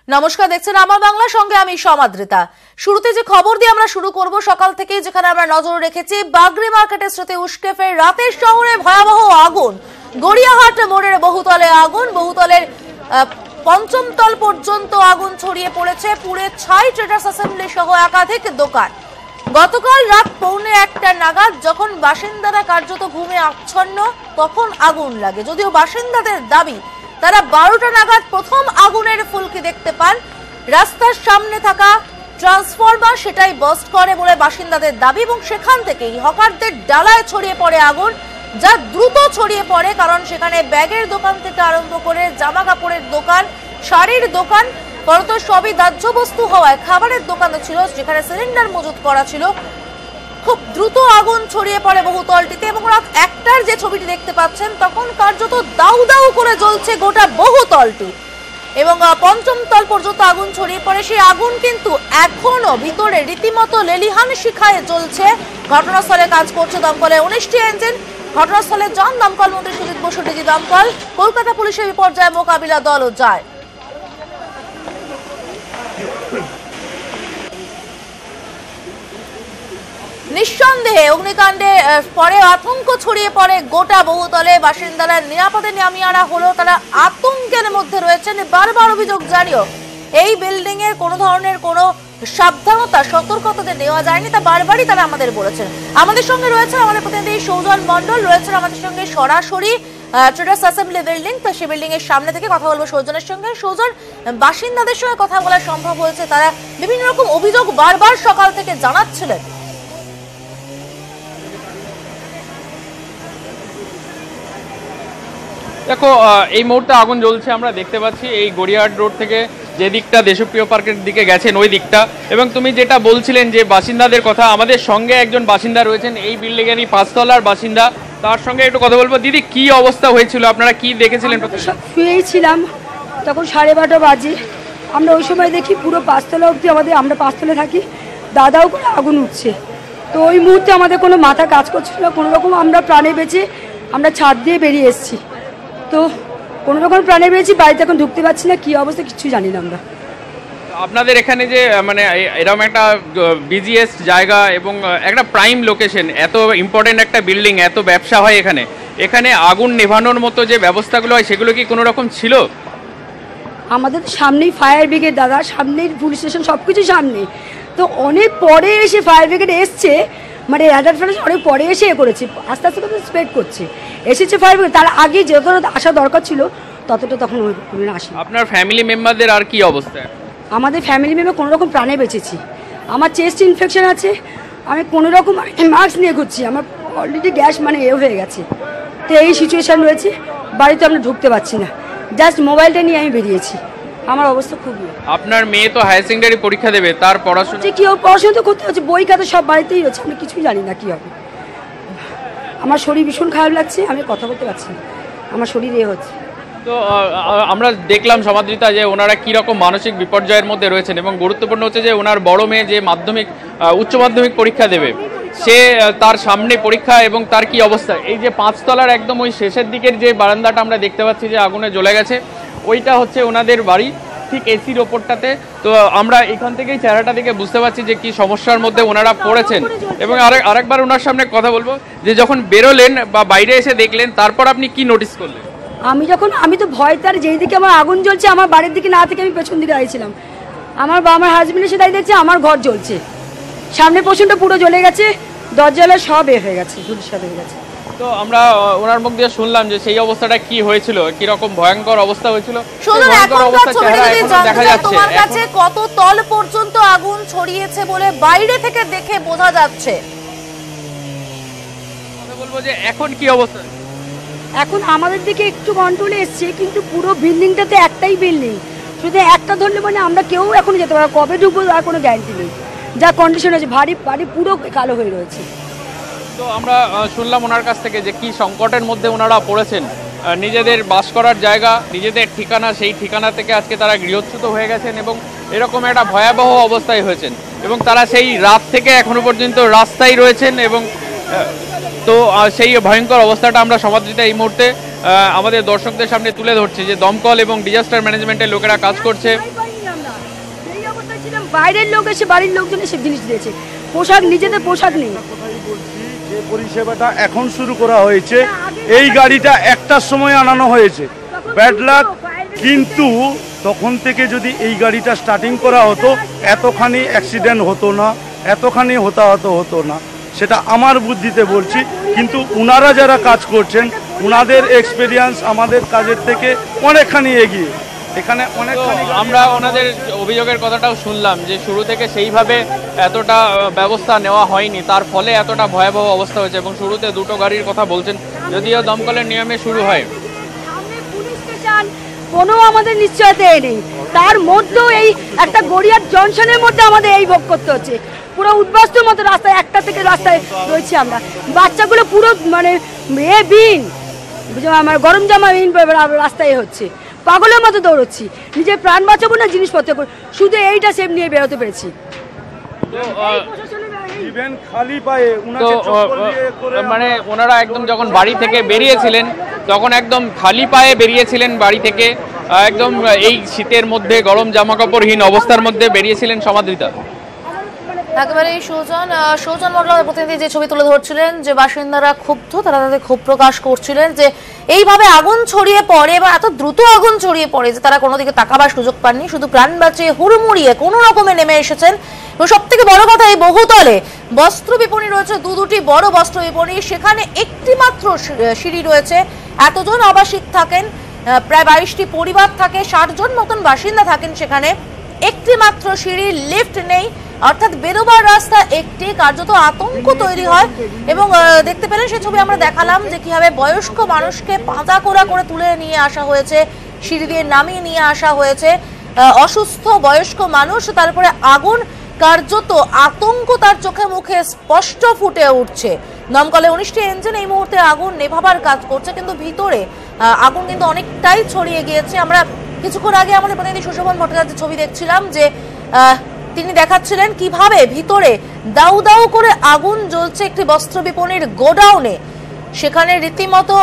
নমস্কার, দেখছেন আমার বাংলা, সঙ্গে আমি সমাদৃতা। শুরুতে যে খবর দিয়ে আমরা শুরু করব সকাল থেকে, যেখানে আমরা নজর রেখেছি বাগরি মার্কেটের স্মৃতি উস্কে ফের রাতের শহরে ভয়াবহ আগুন। গড়িয়াহাট মোড়ের বহুতলে আগুন, বহুতলের পঞ্চম তল পর্যন্ত আগুন ছড়িয়ে পড়েছে। পুড়ে ছাই ট্রেডার্স অ্যাসেম্বলি সহ একাধিক দোকান। গতকাল রাত 1:45 নাগাদ যখন বাসিন্দারা কার্যত ঘুমে আচ্ছন্ন, তখন আগুন লাগে। যদিও বাসিন্দাদের দাবি তারা 12টা নাগাদ প্রথম আগুনের ফুলকি দেখতে পান। রাস্তার সামনে থাকা ট্রান্সফরমার সেটাই বাস্ট করে বলে বাসিন্দাদের দাবি, এবং সেখান থেকেই হকারদের ডালায় ছড়িয়ে পড়ে আগুন, যা দ্রুত ছড়িয়ে পড়ে, কারণ সেখানে ব্যাগের দোকান থেকে আরম্ভ করে জামা কাপড়ের দোকান, শাড়ির দোকান, ফলত সবই দাহ্য বস্তু হওয়ায় খাবারের দোকানও ছিল, যেখানে সিলিন্ডার মজুত করা ছিল। খুব দ্রুত আগুন ছড়িয়ে পড়ে বহুতলটিতে, এবং রাত 1টার যে ছবিটি দেখতে পাচ্ছেন তখন কার্যত দাউ দাউ করে জ্বলছে গোটা বহুতলটি, এবং পঞ্চম তল পর্যন্ত আগুন ছড়িয়ে পড়ে। সেই আগুন কিন্তু এখনো ভিতরে রীতিমতো লেলিহান শিখায় জ্বলছে। ঘটনাস্থলে কাজ করছে দমকলের 19টি ইঞ্জিন। ঘটনাস্থলে যান দমকল মন্ত্রী সুজিত বসু, ডিজি দমকল, কলকাতা পুলিশের বিপর্যয় মোকাবিলা দলও যায়। নিঃসন্দেহে অগ্নিকাণ্ডে পরে আতঙ্ক ছড়িয়ে পড়ে গোটা বহুতলে। বাসিন্দারা নিরাপদে নামিয়ে আনা হলো, তারা আতঙ্কের মধ্যে রয়েছেন। বারবার অভিযোগ জানিও এই বিল্ডিং এর কোনো ধরনের কোনো সাবধানতা সতর্কতা নেওয়া যায়নি, তা বারবারই তারা আমাদের বলেছেন। আমাদের সঙ্গে রয়েছে আমাদের প্রতিনিধি সৌজন মন্ডল, রয়েছেন আমাদের সঙ্গে সরাসরি ট্রেডার্স অ্যাসেম্বলি বিল্ডিং। তো সেই বিল্ডিং এর সামনে থেকে কথা বলবো সৌজনের সঙ্গে। সৌজন, বাসিন্দাদের সঙ্গে কথা বলা সম্ভব হয়েছে, তারা বিভিন্ন রকম অভিযোগ বারবার সকাল থেকে জানাচ্ছিলেন। দেখো, এই মুহূর্তে আগুন জ্বলছে, আমরা দেখতে পাচ্ছি এই গড়িয়াহাট রোড থেকে যে দিকটা দেশপ্রিয় পার্কের দিকে গেছেন ওই দিকটা। এবং তুমি যেটা বলছিলেন যে বাসিন্দাদের কথা, আমাদের সঙ্গে একজন বাসিন্দা রয়েছেন, এই বিল্ডিংয়েরই 5 তলার বাসিন্দা, তার সঙ্গে একটু কথা বলবো। দিদি, কি অবস্থা হয়েছিল, আপনারা কি দেখেছিলেন? শুয়েই ছিলাম, তখন 12:30 বাজে। আমরা ওই সময় দেখি পুরো 5 তলা অবধি আমরা 5 তলায় থাকি, দাদাও করে আগুন উঠছে। তো ওই মুহূর্তে আমাদের কোনো মাথা কাজ করছিল না, কোনো রকম আমরা প্রাণে বেঁচে আমরা ছাদ দিয়ে বেরিয়ে এসেছি। তো কোনো রকম প্রাণে পেয়েছি, বাড়িতে এখন ঢুকতে পারছি না, কি অবস্থা কিছু জানি না আমরা। আপনাদের এখানে যে মানে এরকম একটা বিজিএস জায়গা এবং একটা প্রাইম লোকেশন, এত ইম্পর্টেন্ট একটা বিল্ডিং, এত ব্যবসা হয় এখানে, এখানে আগুন নেভানোর মতো যে ব্যবস্থাগুলো হয় সেগুলো কি কোনো রকম ছিল? আমাদের সামনেই ফায়ার ব্রিগেড, দাদা, সামনেই পুলিশ স্টেশন, সব কিছু সামনে। তো অনেক পরে এসে ফায়ার ব্রিগেড এসছে, মানে অ্যাডাল্ট ফ্যান্স অনেক পরে এসে করেছে, আস্তে আস্তে করে স্প্রেড করছে। এসেছে ফায়ার ব্রিগেড, তার আগে যতটা আসা দরকার ছিল ততটা তখন আসে। আপনার ফ্যামিলি মেম্বারদের আর কি অবস্থা? আমাদের ফ্যামিলি মেম্বার কোনো রকম প্রাণে বেঁচেছি। আমার চেস্ট ইনফেকশন আছে, আমি কোনো রকম মাস্ক নিয়ে ঘুরছি, আমার অলরেডি গ্যাস মানে হয়ে গেছে। তো এই সিচুয়েশান রয়েছে, বাড়িতে আমরা ঢুকতে পারছি না, জাস্ট মোবাইলটা নিয়ে আমি বেরিয়েছি। আমার অবস্থা খুবই। আপনার মেয়ে তো হায়ার সেকেন্ডারি পরীক্ষা দেবে, তার পড়াশোনা কি হবে? পড়াশোনা তো করতে হচ্ছে, বই খাতা সব বাড়িতেই রয়েছে, আমি কিছুই জানি না কি হবে। আমার শরীর ভীষণ খারাপ লাগছে, আমি কথা বলতে পারছি না, আমার শরীর হচ্ছে। তো আমরা দেখলাম সমাদৃতা যে ওনারা কীরকম মানসিক বিপর্যয়ের মধ্যে রয়েছেন, এবং গুরুত্বপূর্ণ হচ্ছে যে ওনার বড় মেয়ে যে উচ্চ মাধ্যমিক পরীক্ষা দেবে, সে তার সামনে পরীক্ষা, এবং তার কি অবস্থা। এই যে 5 তলার একদম ওই শেষের দিকের যে বারান্দাটা আমরা দেখতে পাচ্ছি যে আগুনে জ্বলে গেছে, ওইটা হচ্ছে ওনাদের বাড়ি, ঠিক এসির ওপরটাতে। তো আমরা এখান থেকেই চেহারাটা দেখে বুঝতে পারছি যে কি সমস্যার মধ্যে ওনারা পড়েছেন। এবং আরেকবার ওনার সামনে কথা বলবো যে যখন বেরোলেন বা বাইরে এসে দেখলেন, তারপর আপনি কি নোটিস করলেন? আমি তো ভয়, তার যেই দিকে আমার আগুন জ্বলছে, আমার বাড়ির দিকে না থেকে আমি পেছন দিকে দাঁড়িয়েছিলাম। আমার হাজবেন্ড এসে দাঁড়িয়ে দেখছে আমার ঘর জ্বলছে, সামনে পোর্শনটা পুরো জ্বলে গেছে, দরজালা সব হয়ে গেছে, ধূলিসাৎ হয়ে গেছে। তো আমরা ওনার মুখ দিয়ে শুনলাম যে সেই অবস্থাটা কি হয়েছিল, কি রকম ভয়ঙ্কর অবস্থা হয়েছিল। দেখা যাচ্ছে তোমার কাছে কত তল পর্যন্ত আগুন ছড়িয়েছে বলে বাইরে থেকে দেখে বোঝা যাচ্ছে। আমি বলবো যে এখন কি অবস্থা? এখন আমাদের দিকে একটু কন্ট্রোলে এসছে, কিন্তু পুরো বিল্ডিংটাতে একটাই বিল্ডিং, শুধু একটা ধরলে মানে আমরা কেউ এখন যেতে পারবো, কবে ঢুকবো আর কোনো গ্যারান্টি নেই। যা কন্ডিশন আছে, বাড়ি পুরো কালো হয়ে রয়েছে। তো আমরা শুনলাম ওনার কাছ থেকে যে কি সংকটের মধ্যে ওনারা পড়েছেন, নিজেদের বাস করার জায়গা, নিজেদের ঠিকানা, সেই ঠিকানা থেকে আজকে তারা গৃহচ্যুত হয়ে গেছেন, এবং এরকম একটা ভয়াবহ অবস্থায় হয়েছেন, এবং তারা সেই রাত থেকে এখনো পর্যন্ত রাস্তায় রয়েছেন। এবং তো সেই ভয়ঙ্কর অবস্থাটা আমরা সমাদৃতা এই মুহূর্তে আমাদের দর্শকদের সামনে তুলে ধরছি, যে দমকল এবং ডিজাস্টার ম্যানেজমেন্টের লোকেরা কাজ করছে। বাইরের লোক এসে বাড়ির লোকজন এসে জিনিস দিয়েছে, পোশাক নিজেদের পোশাক নেই। যে পরিষেবাটা এখন শুরু করা হয়েছে, এই গাড়িটা একটার সময় আনানো হয়েছে, ব্যাড লাক। কিন্তু তখন থেকে যদি এই গাড়িটা স্টার্টিং করা হতো, এতখানি অ্যাক্সিডেন্ট হতো না, এতখানি হতাহত হতো না, সেটা আমার বুদ্ধিতে বলছি। কিন্তু ওনারা যারা কাজ করছেন, ওনাদের এক্সপিরিয়েন্স আমাদের কাজের থেকে অনেকখানি এগিয়ে। এখানে অনেকখানি আমরা ওনাদের অভিযোগের কথাটাও শুনলাম যে শুরু থেকে সেইভাবে এতটা ব্যবস্থা নেওয়া হয়নি, তার ফলে এতটা ভয়াবহ অবস্থা হয়েছে। এবং শুরুতে দুটো গাড়ির কথা বলছেন, যদিও দমকলের নিয়মে শুরু হয়। কোনো আমাদের নিশ্চয়তা নেই, তার মধ্যেও এই একটা গড়িয়ার জংশনের মধ্যে আমাদের এই ভোগ করতে হচ্ছে। পুরো উদ্বাস্তুর মতো রাস্তায়, একটা থেকে রাস্তায় রয়েছি আমরা, বাচ্চাগুলো পুরো মানে আমার গরম জামা রাস্তায় হচ্ছে, পাগলের মতো দৌড়চ্ছি, নিজের প্রাণ বাঁচাবো না জিনিসপত্র, শুধু এইটা সেম নিয়ে বেরোতে পেরেছি। মানে ওনারা একদম যখন বাড়ি থেকে বেরিয়েছিলেন তখন একদম খালি পায়ে বেরিয়েছিলেন বাড়ি থেকে, একদম এই শীতের মধ্যে গরম জামা কাপড়হীন অবস্থার মধ্যে বেরিয়েছিলেন সমাদৃতা। একেবারে সৌজন মন্ডলের প্রতিনিধি যে ছবি তুলে ধরছিলেন, যে বাসিন্দারা ক্ষুব্ধ, তারা তাদের ক্ষোভ প্রকাশ করছিলেন যে এইভাবে আগুন ছড়িয়ে পড়ে এবং এত দ্রুত আগুন ছড়িয়ে পড়ে যে তারা কোনো দিকে তাকাবার সুযোগ পাননি, শুধু প্রাণ বাঁচিয়ে হুড়মুড়িয়ে কোনো রকমে নেমে এসেছেন। এবং সব থেকে বড় কথা, এই বহুতলে বস্ত্র বিপণী রয়েছে, দুটি বড় বস্ত্র বিপণী, সেখানে একটি মাত্র সিঁড়ি রয়েছে। এতজন আবাসিক থাকেন, প্রায় 22টি পরিবার থাকে, 60 জন মতন বাসিন্দা থাকেন সেখানে, একটি মাত্র সিঁড়ি, লিফট নেই, অর্থাৎ বেরোবার রাস্তা একটি, কার্যত আতঙ্ক তৈরি হয়। এবং দেখতে পেলেন সেই ছবি আমরা দেখালাম যে কিভাবে বয়স্ক মানুষকে পাঁজা কোড়া করে তুলে নিয়ে আসা হয়েছে, সিঁড়ি দিয়ে নামিয়ে নিয়ে আসা হয়েছে, অসুস্থ বয়স্ক মানুষ, তারপরে আগুন, কার্যত আতঙ্ক তার চোখে মুখে স্পষ্ট ফুটে উঠছে। দমকলে 19টি ইঞ্জিন এই মুহূর্তে আগুন নেভাবার কাজ করছে, কিন্তু ভিতরে আগুন কিন্তু অনেকটাই ছড়িয়ে গিয়েছে। আমরা কিছুক্ষণ আগে আমাদের প্রতিনিধি সুশোভন ভট্টাচার্যের ছবি দেখছিলাম, যে তিনি দেখাচ্ছিলেন কিভাবে ভিতরে দাউ দাউ করে আগুন জ্বলছে একটি বস্ত্র বিপণীর গোডাউনে। সেখানে রীতিমতো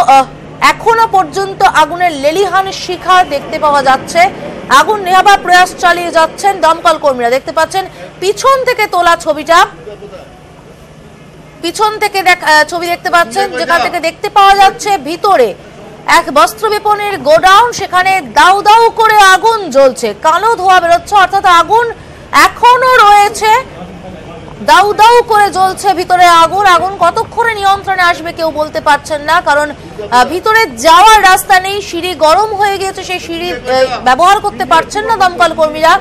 এখনো পর্যন্ত আগুনের লেলিহান শিখা দেখতে পাওয়া যাচ্ছে। আগুন নেভাবার প্রয়াস চালিয়ে যাচ্ছেন দমকল কর্মীরা। দেখতে পাচ্ছেন পিছন থেকে তোলা ছবিটা, পিছন থেকে ছবি দেখতে পাচ্ছেন, যেখান থেকে দেখতে পাওয়া যাচ্ছে ভিতরে এক বস্ত্র বিপণীর গোডাউন, সেখানে দাউ দাউ করে আগুন জ্বলছে, কালো ধোঁয়া বেরোচ্ছে, অর্থাৎ আগুন এখনো রয়েছে, দাউ দাউ করে জ্বলছে ভিতরে আগুন। আগুন কতক্ষণে নিয়ন্ত্রণে আসবে কেউ বলতে পারছেন না, কারণ ভিতরে যাওয়ার রাস্তা নেই, সিঁড়ি গরম হয়ে গিয়েছে, সেই সিঁড়ি ব্যবহার করতে পারছেন না দমকল কর্মীরা।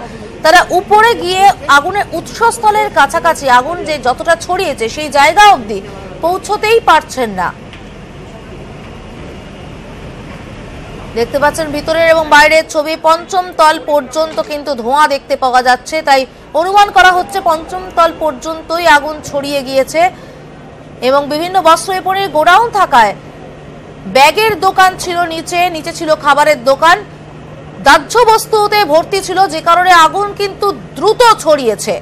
তারা উপরে গিয়ে আগুনের উৎসস্থলের কাছাকাছি, আগুন যে যতটা ছড়িয়েছে সেই জায়গা অবধি পৌঁছতেই পারছেন না। দেখতে পাচ্ছেন ভিতরের এবং বাইরের ছবি, পঞ্চম তল পর্যন্ত কিন্তু ধোঁয়া দেখতে পাওয়া যাচ্ছে, তাই অনুমান করা হচ্ছে পঞ্চম তল পর্যন্তই আগুন ছড়িয়ে গিয়েছে। এবং বিভিন্ন বস্ত্র বিপণীর গোডাউন থাকায় ব্যাগের দোকান ছিল নিচে, নিচে ছিল খাবারের দোকান, দাহ্য বস্তুতে ভর্তি ছিল, যে কারণে আগুন কিন্তু দ্রুত ছড়িয়েছে।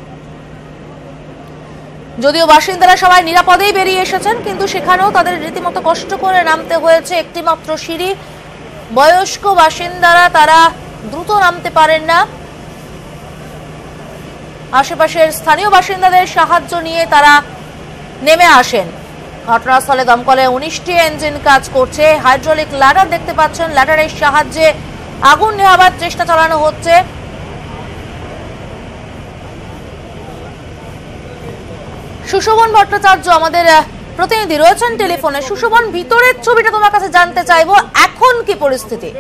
যদিও বাসিন্দারা সবাই নিরাপদেই বেরিয়ে এসেছেন, কিন্তু সেখানেও তাদের রীতিমতো কষ্ট করে নামতে হয়েছে, একটি মাত্র সিঁড়ি, বয়স্ক বাসিন্দারা তারা দ্রুত নামতে পারেন না, আশেপাশের স্থানীয় বাসিন্দাদের সাহায্য নিয়ে তারা নেমে আসেন। ঘটনাস্থলে দমকলে 19টি ইঞ্জিন কাজ করছে, হাইড্রোলিক ল্যাডার দেখতে পাচ্ছেন, ল্যাডারের সাহায্যে আগুন নেভাবার চেষ্টা চালানো হচ্ছে। সুশোভন ভট্টাচার্য আমাদের প্রতিনিধি রয়েছেন টেলিফোনে। সুশোভন, ভিতরের ছবিটা তোমার কাছে জানতে চাইবো, এখন কি পরিস্থিতি?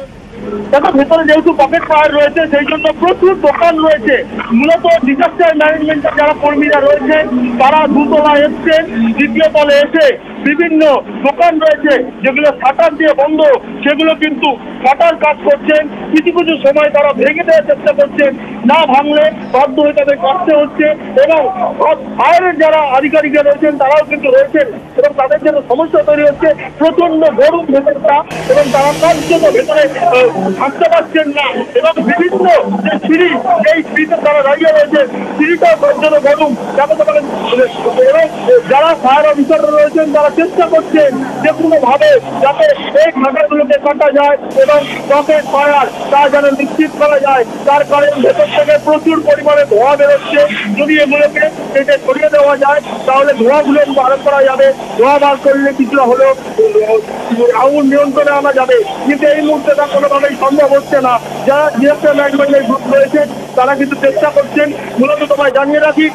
দেখো, ভেতরে যেহেতু পকেট ফায়ার রয়েছে সেই জন্য প্রচুর দোকান রয়েছে। মূলত ডিজাস্টার ম্যানেজমেন্টের যারা কর্মীরা রয়েছে তারা দুতলায় এসছেন, দ্বিতীয় তলে এসে বিভিন্ন দোকান রয়েছে যেগুলো শাটার দিয়ে বন্ধ, সেগুলো কিন্তু কাটার কাজ করছেন। কিছু কিছু সময় তারা ভেঙে দেওয়ার চেষ্টা করছেন, না ভাঙলে বাধ্য হয়ে তাদের কাটতে হচ্ছে। এবং ফায়ারের যারা আধিকারিকরা রয়েছেন তারাও কিন্তু রয়েছেন, এবং তাদের জন্য সমস্যা তৈরি হচ্ছে। প্রচন্ড গরম ভেতরটা, এবং তারা কাজ জন্য ভেতরে থাকতে পারছেন না। এবং বিভিন্ন যে সিঁড়ি, এই সিঁড়িতে তারা দাঁড়িয়ে রয়েছে, সিঁড়িটাও প্রচন্ড গরম। এবং যারা ফায়ার অফিসাররা রয়েছেন তারা চেষ্টা করছেন যে কোনো ভাবে যাতে এই ফাঁকাগুলোকে কাটা যায় এবং পকেট ফায়ার তা যেন নিশ্চিত করা যায়। তার কারণ ভেতর থেকে প্রচুর পরিমাণে ধোঁয়া বেরোচ্ছে। যদি এগুলোকে কেটে সরিয়ে দেওয়া যায় তাহলে ধোঁয়াগুলো বার করা যাবে। ধোঁয়া বার করলে কিছুটা হলেও আগুন নিয়ন্ত্রণে আনা যাবে, কিন্তু এই মুহূর্তে তা কোনোভাবেই সম্ভব হচ্ছে না। যারা ডিজাস্টার ম্যানেজমেন্টের গ্রুপ রয়েছেন তারা কিন্তু চেষ্টা করছেন। মূলত তোমায় জানিয়ে রাখি,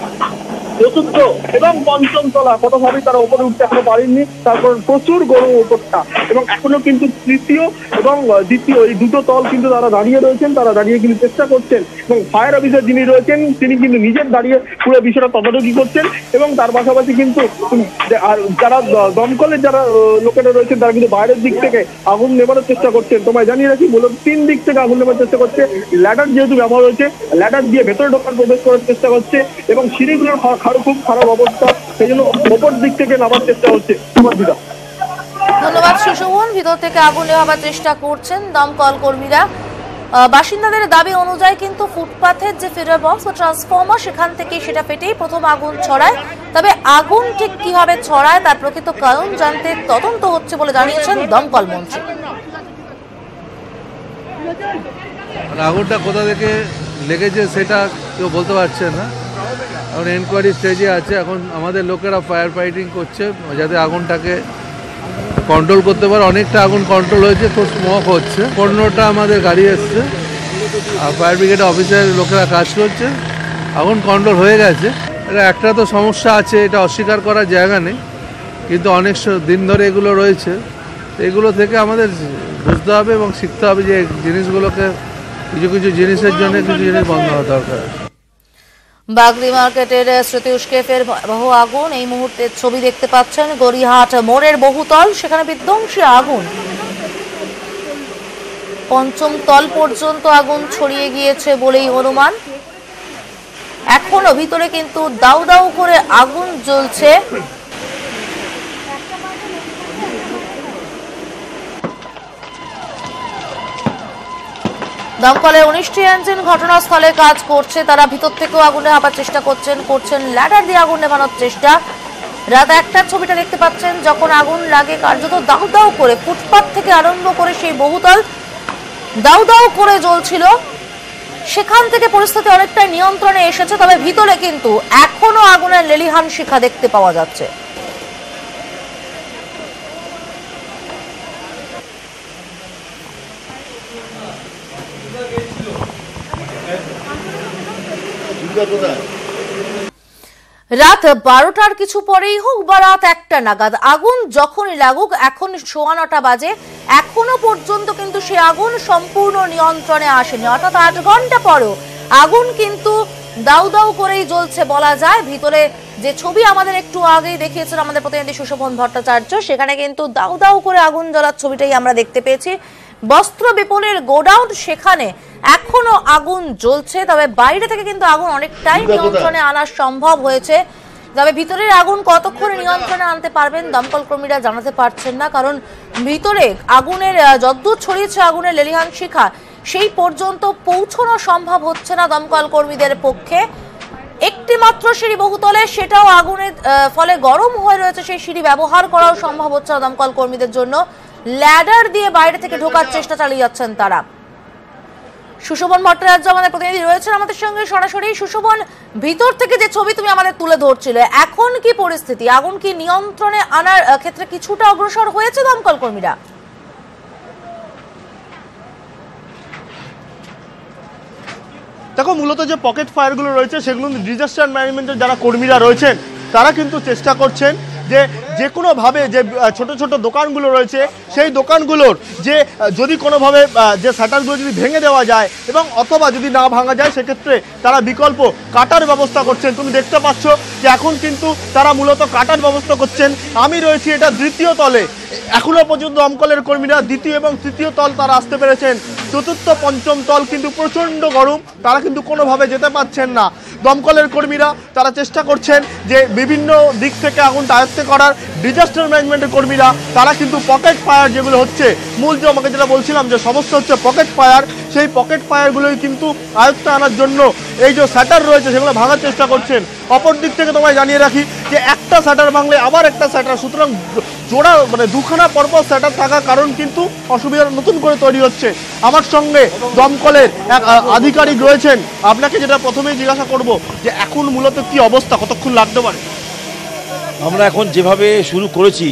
চতুর্থ এবং পঞ্চম তলা কোনোভাবেই তারা উপরে উঠতে এখনো পারেননি, তারপর প্রচুর গরম উপরটা, এবং এখনো কিন্তু তৃতীয় এবং দ্বিতীয় এই দুটো তল কিন্তু তারা দাঁড়িয়ে রয়েছেন। তারা দাঁড়িয়ে কিন্তু চেষ্টা করছেন, এবং ফায়ার অফিসার যিনি রয়েছেন তিনি কিন্তু নিজের দাঁড়িয়ে পুরো বিষয়টা তদারকি করছেন। এবং তার পাশাপাশি কিন্তু আর যারা দমকলের যারা লোকেরা রয়েছেন তারা কিন্তু বাইরের দিক থেকে আগুন নেভানোর চেষ্টা করছেন। তোমায় জানিয়ে রাখি, মূলত 3 দিক থেকে আগুন নেভানোর চেষ্টা করছে। ল্যাডার যেহেতু ব্যবহার হয়েছে, ল্যাডার দিয়ে ভেতরে ঢোকার প্রবেশ করার চেষ্টা করছে, এবং সিঁড়িগুলোর খুব খারাপ অবস্থা, সেই জন্য ওপর দিক থেকে নামার চেষ্টা হচ্ছে। ধন্যবাদ সুশোভন। ভিতর থেকে আগুন নেভাবার চেষ্টা করছেন দমকল কর্মীরা। বাসিন্দাদের দাবি অনুযায়ী কিন্তু ফুটপাথের যে ফিডার বক্স বা ট্রান্সফরমার সেখান থেকে সেটা ফেটেই প্রথম আগুন ছড়ায়। তবে আগুন ঠিক কিভাবে ছড়ায় তার প্রকৃত কারণ জানতে তদন্ত হচ্ছে বলে জানিয়েছেন দমকল মন্ত্রী। আগুনটা কোথা থেকে লেগেছে সেটা কেউ বলতে পারছে না, এখন এনকোয়ারি স্টেজে আছে। এখন আমাদের লোকেরা ফায়ার ফাইটিং করছে যাতে আগুনটাকে কন্ট্রোল করতে পারে। অনেকটা আগুন কন্ট্রোল হয়েছে, খুব স্মোক হচ্ছে। 15টা আমাদের গাড়ি এসছে, আর ফায়ার ব্রিগেড অফিসারের লোকেরা কাজ করছে। আগুন কন্ট্রোল হয়ে গেছে। এটা একটা তো সমস্যা আছে, এটা অস্বীকার করার জায়গা নেই, কিন্তু অনেক দিন ধরে এগুলো রয়েছে। এগুলো থেকে আমাদের বুঝতে হবে এবং শিখতে হবে যে জিনিসগুলোকে কিছু কিছু জিনিসের জন্য কিছু জিনিস বন্ধ হওয়া দরকার। বাগরি মার্কেটের স্মৃতি উস্কেফের বহু আগুন, এই মুহূর্তে ছবি দেখতে পাচ্ছেন গড়িয়াহাট মোড়ের বহুতল, সেখানে বিধ্বংসী আগুন। 5ম তল পর্যন্ত আগুন ছড়িয়ে গিয়েছে বলেই অনুমান। এখনো ভিতরে কিন্তু দাউ দাউ করে আগুন জ্বলছে। দমকলের 19টি ইঞ্জিন ঘটনাস্থলে কাজ করছে। তারা ভিতর থেকেও আগুন নেভাবার চেষ্টা করছেন ল্যাডার দিয়ে আগুন নেভানোর চেষ্টা। রাত 1টার ছবিটা দেখতে পাচ্ছেন, যখন আগুন লাগে কার্যত দাউ দাউ করে ফুটপাথ থেকে আরম্ভ করে সেই বহুতল দাউ দাউ করে জ্বলছিল। সেখান থেকে পরিস্থিতি অনেকটাই নিয়ন্ত্রণে এসেছে, তবে ভিতরে কিন্তু এখনো আগুনের লেলিহান শিখা দেখতে পাওয়া যাচ্ছে। রাত 12টার কিছু পরেই হোক বা রাত 1টা নাগাদ আগুন যখনই লাগুক, এখন 9:15 বাজে, এখনো পর্যন্ত কিন্তু সে আগুন সম্পূর্ণ নিয়ন্ত্রণে আসেনি। অর্থাৎ 8 ঘন্টা পরেও আগুন কিন্তু দাউ দাউ করেই জ্বলছে বলা যায়। ভিতরে যে ছবি আমাদের একটু আগেই দেখিয়েছেন আমাদের প্রতিনিধি সুশোভন ভট্টাচার্য, সেখানে কিন্তু দাউ দাউ করে আগুন জ্বলার ছবিটাই আমরা দেখতে পেয়েছি। বস্ত্র বিপণের গোডাউন, সেখানে এখনো আগুন জ্বলছে, তবে বাইরে থেকে কিন্তু আগুন অনেকটাই নিয়ন্ত্রণে আনা সম্ভব হয়েছে। তবে ভিতরের আগুন কতক্ষণে নিয়ন্ত্রণে আনতে পারবেন দমকল কর্মীরা জানাতে পারছেন না, কারণ ভিতরে আগুনের যদ্দূর ছড়িয়েছে আগুনের লেলিহান শিখা, সেই পর্যন্ত পৌঁছানো সম্ভব হচ্ছে না দমকল কর্মীদের পক্ষে। একটি মাত্র সিঁড়ি বহুতলে, সেটাও আগুনের ফলে গরম হয়ে রয়েছে, সেই সিঁড়ি ব্যবহার করাও সম্ভব হচ্ছে না দমকল কর্মীদের জন্য। ল্যাডার দিয়ে বাইরে থেকে ঢোকার চেষ্টা চালিয়ে যাচ্ছেন তারা। সুশোভন ভট্টাচার্য আমাদের প্রতিনিধি রয়েছেন আমাদের সঙ্গে সরাসরি। সুশোভন, ভিতর থেকে যে ছবি তুমি আমাদের তুলে ধরছিলে, এখন কি পরিস্থিতি? আগুন কি নিয়ন্ত্রণে আনার ক্ষেত্রে কিছুটা অগ্রসর হয়েছে দমকল কর্মীরা? দেখো, মূলত যে পকেট ফায়ারগুলো রয়েছে সেগুলো ডিজাস্টার ম্যানেজমেন্টের যারা কর্মীরা রয়েছেন তারা কিন্তু চেষ্টা করছেন যে কোনোভাবে যে ছোট ছোট দোকানগুলো রয়েছে সেই দোকানগুলোর যে যদি কোনোভাবে যে শাটারগুলো যদি ভেঙে দেওয়া যায় এবং অথবা যদি না ভাঙা যায় সেক্ষেত্রে তারা বিকল্প কাটার ব্যবস্থা করছেন। তুমি দেখতে পাচ্ছ যে এখন কিন্তু তারা মূলত কাটার ব্যবস্থা করছেন। আমি রয়েছি এটা 2য় তলে, এখনো পর্যন্ত দমকলের কর্মীরা 2য় এবং 3য় তল তারা আসতে পেরেছেন। 4র্থ 5ম তল কিন্তু প্রচণ্ড গরম, তারা কিন্তু কোনোভাবে যেতে পারছেন না। দমকলের কর্মীরা তারা চেষ্টা করছেন যে বিভিন্ন দিক থেকে আগুনটা আয়ত্ত করার। ডিজাস্টার ম্যানেজমেন্টের কর্মীরা তারা কিন্তু পকেট ফায়ার যেগুলো হচ্ছে, মূল যে আমাকে যেটা বলছিলাম যে সমস্যা হচ্ছে পকেট ফায়ার, সেই পকেট ফায়ারগুলোই কিন্তু আয়ত্তে আনার জন্য এই যে শাটার রয়েছে সেগুলো ভাঙার চেষ্টা করছেন। অপর দিক থেকে তোমায় জানিয়ে রাখি যে একটা শাটার ভাঙলে আবার একটা শাটার, সুতরাং জোড়া মানে দুখানা পরপর শাটার থাকার কারণ কিন্তু অসুবিধা নতুন করে তৈরি হচ্ছে। আমার সঙ্গে দমকলের এক আধিকারিক রয়েছেন, আপনাকে যেটা প্রথমেই জিজ্ঞাসা করব যে এখন মূলত কি অবস্থা, কতক্ষণ লাগতে পারে? আমরা এখন যেভাবে শুরু করেছি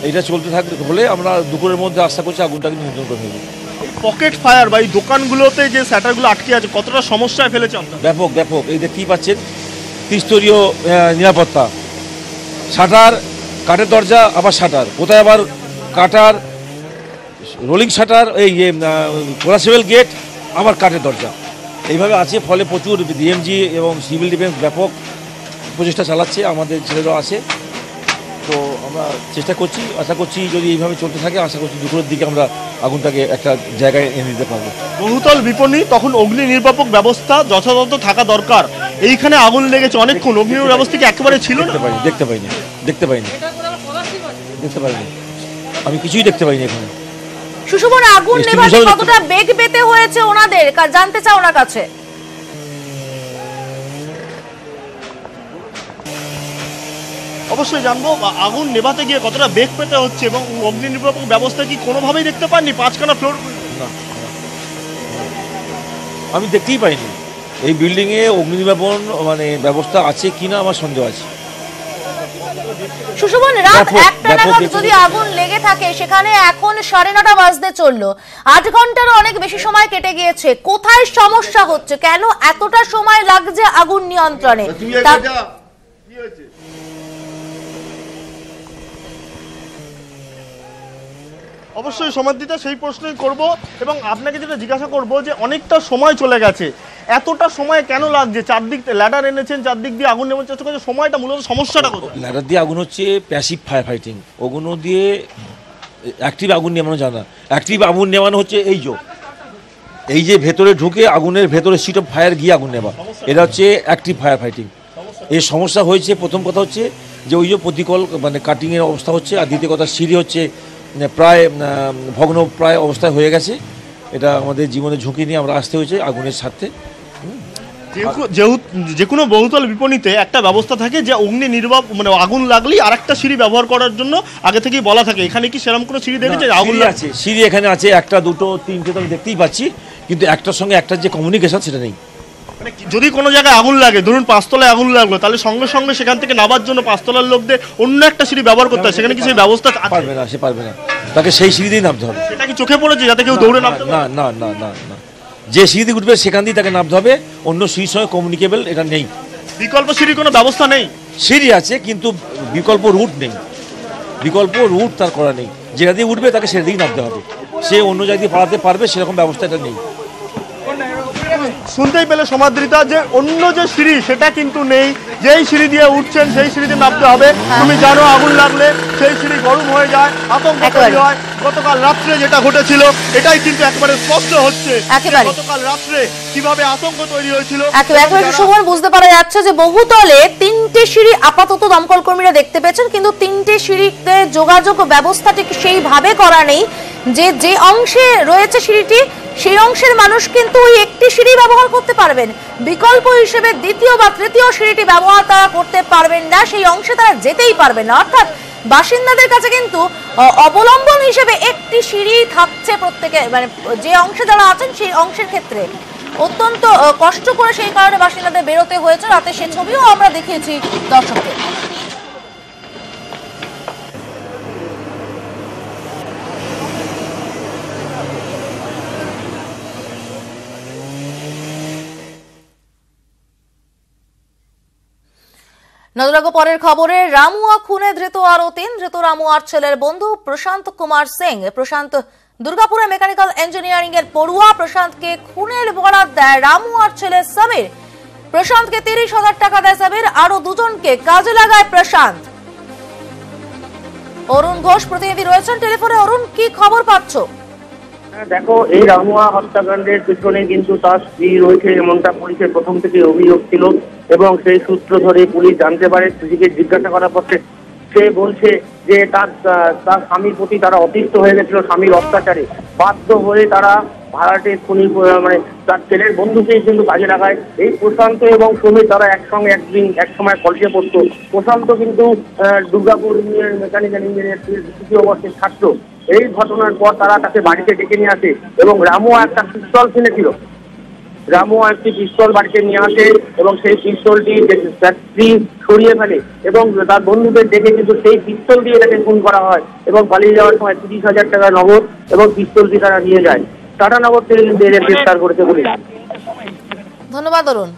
এটা চলতে থাকলে হলে আমরা দুপুরের মধ্যে আশা করছি আগুনটাকে নিয়ন্ত্রণ করে ফেলব। পকেট ফায়ার বা এই দোকানগুলোতে যে শাটারগুলো আটকে আছে কতটা সমস্যায় ফেলেছে আপনারা? ব্যাপক ব্যাপক, এই দেখতেই পাচ্ছেন ত্রিস্তরীয় নিরাপত্তা, শাটার, কাঠের দরজা, আবার শাটার, কোথায় আবার কাটার রোলিং শাটার, এই কোলাসেবল গেট, আবার কাঠের দরজা, এইভাবে আছে। ফলে প্রচুর ডিএমজি এবং সিভিল ডিফেন্স ব্যাপক প্রচেষ্টা চালাচ্ছে, আমাদের ছেলেরাও আছে। তো আমরা চেষ্টা করছি, আশা করছি যদি এইভাবে চলতে থাকে আশা করছি দুপুরের দিকে আমরা আগুনটাকে একটা জায়গায় এনে দিতে পারবো। বহুতল বিপণী, তখন অগ্নি নির্বাপক ব্যবস্থা যথাযথ থাকা দরকার। এইখানে আগুন লেগেছে অনেকক্ষণ, অগ্নি ব্যবস্থা কি একেবারে ছিল না? দেখতে পাইনি আমি কিছুই দেখতে পাইনি এখানে। সুশোভন, আগুন নেভাতে কতটা বেগ পেতে হয়েছে ওনাদের, জানতে চাও ওনার কাছে। অবশ্যই জানবো আগুন নেভাতে গিয়ে কতটা বেগ পেতে হচ্ছে এবং অগ্নি নির্বাপক ব্যবস্থা কি কোনোভাবেই দেখতে পাননি? 5খানা ফ্লোর না, আমি দেখতেই পাইনি। এই বিল্ডিংয়ে অগ্নি নির্বাপন মানে ব্যবস্থা আছে কিনা আমার সন্দেহ আছে। সুশোভন, রাত 1টা নাগাদ যদি আগুন লেগে থাকে, সেখানে এখন 9:30 বাজতে চললো, 8 ঘন্টারও অনেক বেশি সময় কেটে গিয়েছে। কোথায় সমস্যা হচ্ছে, কেন এতটা সময় লাগছে আগুন নিয়ন্ত্রণে? অবশ্যই সমাধিতা সেই প্রশ্নই করব এবং আপনাকে যেটা জিজ্ঞাসা করব যে অনেকটা সময় চলে গেছে, এতটা সময় কেন লাগছে? চারদিক ল্যাডার এনেছেন, চারদিক দিয়ে আগুন নেওয়ার চেষ্টা করছে, সময়টা মূলত সমস্যাটা কোথায়? ল্যাডার দিয়ে আগুন হচ্ছে প্যাসিভ ফায়ার ফাইটিং, ওগুলো দিয়ে অ্যাক্টিভ আগুন নেভানো যায় না। অ্যাক্টিভ আগুন নেভানো হচ্ছে এই যে ভেতরে ঢুকে আগুনের ভেতরে সিট অফ ফায়ার গিয়ে আগুন নেওয়া, এটা হচ্ছে অ্যাক্টিভ ফায়ার ফাইটিং। এর সমস্যা হয়েছে, প্রথম কথা হচ্ছে যে ওই যে প্রতিকল মানে কাটিংয়ের অবস্থা হচ্ছে, আর দ্বিতীয় কথা সিঁড়ি হচ্ছে প্রায় ভগ্ন প্রায় অবস্থায় হয়ে গেছে। এটা আমাদের জীবনে ঝুঁকি নিয়ে আমরা আসতে হয়েছে আগুনের সাথে। যে কোনো বহুতল বিপণীতে একটা ব্যবস্থা থাকে যে অগ্নি নির্বাপক মানে আগুন লাগলেই আরেকটা সিঁড়ি ব্যবহার করার জন্য আগে থেকেই বলা থাকে। এখানে কি সেরকম কোনো সিঁড়ি দেখেছে? আগুন আছে, সিঁড়ি এখানে আছে, 1টা 2টো 3টে তো আমি দেখতেই পাচ্ছি, কিন্তু একটার সঙ্গে একটার যে কমিউনিকেশন সেটা নেই। মানে যদি কোনো জায়গায় আগুন লাগে, ধরুন 5তলায় আগুন লাগলো, তাহলে সঙ্গে সঙ্গে সেখান থেকে নামার জন্য 5তলার লোকদের অন্য একটা সিঁড়ি ব্যবহার করতে হয়, সেখানে কি সেই ব্যবস্থা পারবে না? সে পারবে না, তাকে সেই সিঁড়ি দিয়েই নামতে হবে। সেটা কি চোখে পড়েছে যাতে কেউ দৌড়ে নামতে? না না না না না, যে সিঁড়ি দিয়ে উঠবে সেখান দিয়ে তাকে নামতে হবে, অন্য সিঁড়ির সঙ্গে কমিউনিকেবল এটা নেই। বিকল্প সিঁড়ির কোনো ব্যবস্থা নেই? সিঁড়ি আছে কিন্তু বিকল্প রুট নেই, বিকল্প রুট তার করা নেই। যেটা দিয়ে উঠবে তাকে সেটা দিয়েই নামতে হবে, সে অন্য জায়গায় দিয়ে পালাতে পারবে সেরকম ব্যবস্থা এটা নেই। শুনতেই পেলে সমাদৃতা যে অন্য যে সিঁড়ি সেটা কিন্তু নেই, যেই সিঁড়ি দিয়ে উঠছেন সেই সিঁড়িতে নামতে হবে। তুমি জানো আগুন লাগলে সেই সিঁড়ি গরম হয়ে যায়, আতঙ্ক তৈরি হয়। গতকাল রাত্রে যেটা ঘটেছিল এটাই কিন্তু একবারে স্পষ্ট হচ্ছে গতকাল রাত্রে কিভাবে আতঙ্ক তৈরি হয়েছিল। একেবারে সময় বুঝতে পারা যাচ্ছে যে বহুতলে 3টে সিঁড়ি আপাতত দমকল কর্মীরা দেখতে পেয়েছেন, কিন্তু 3টে সিঁড়িতে যোগাযোগ ব্যবস্থা ঠিক সেইভাবে করা নেই যে অংশে রয়েছে সিঁড়িটি সেই অংশের মানুষ কিন্তু ওই একটি সিঁড়ি ব্যবহার করতে পারবেন, বিকল্প হিসেবে দ্বিতীয় বা তৃতীয় সিঁড়িটি ব্যবহার তারা করতে পারবেন না, সেই অংশে তারা যেতেই পারবেন না। অর্থাৎ বাসিন্দাদের কাছে কিন্তু অবলম্বন হিসেবে একটি সিঁড়ি থাকছে প্রত্যেকে, মানে যে অংশে যারা আছেন সেই অংশের ক্ষেত্রে অত্যন্ত কষ্ট করে সেই কারণে বাসিন্দাদের বেরোতে হয়েছে। রাতে সে ছবিও আমরা দেখিয়েছি দর্শকদের। নজর রাখবো পরের খবরে। রামুয়া খুনে ধৃত আরো 3। ধৃত রামুয়ার ছেলের বন্ধু প্রশান্ত কুমার সিং। প্রশান্ত দুর্গাপুরে মেকানিক্যাল ইঞ্জিনিয়ারিং এর পড়ুয়া। প্রশান্তকে খুনের বরাত দেয় রামুয়ার ছেলে সাবির। প্রশান্তকে 30,000 টাকা দেয় সাবির। আরো 2জনকে কাজে লাগায় প্রশান্ত। অরুণ ঘোষ প্রতিনিধি রয়েছেন টেলিফোনে। অরুণ, কি খবর পাচ্ছ? দেখো, এই রামুয়া হত্যাকাণ্ডের পেছনে কিন্তু তার স্ত্রী রয়েছে এমনটা পুলিশের প্রথম থেকে অভিযোগ ছিল এবং সেই সূত্র ধরে পুলিশ জানতে পারে। স্ত্রীকে জিজ্ঞাসা করার পর সে বলছে যে তার স্বামীর প্রতি তারা অতিষ্ঠ হয়ে গেছিল স্বামীর অত্যাচারে। বাধ্য হয়ে তারা ভাড়াটে খুনি মানে তার ছেলের বন্ধুকেই কিন্তু কাজে লাগায়। এই প্রশান্ত এবং সুমিত তারা একসঙ্গে এক সময় কলেজে পড়তো। প্রশান্ত কিন্তু দুর্গাপুর মেকানিক্যাল ইঞ্জিনিয়ারিং তৃতীয় বর্ষের ছাত্র। এই ঘটনার পর তারা তাকে বাড়িতে ডেকে নিয়ে আসে এবং রামু একটা পিস্তল কিনেছিল। রামু একটি পিস্তল বাড়িতে নিয়ে আসে এবং সেই পিস্তলটি তার স্ত্রী সরিয়ে ফেলে এবং তার বন্ধুদের ডেকে কিন্তু সেই পিস্তল দিয়ে তাকে খুন করা হয় এবং পালিয়ে যাওয়ার সময় 30,000 টাকা নগদ এবং পিস্তলটি তারা নিয়ে যায়। টাটানগর থেকে কিন্তু এদের গ্রেফতার করেছে পুলিশ। ধন্যবাদ অরুণ।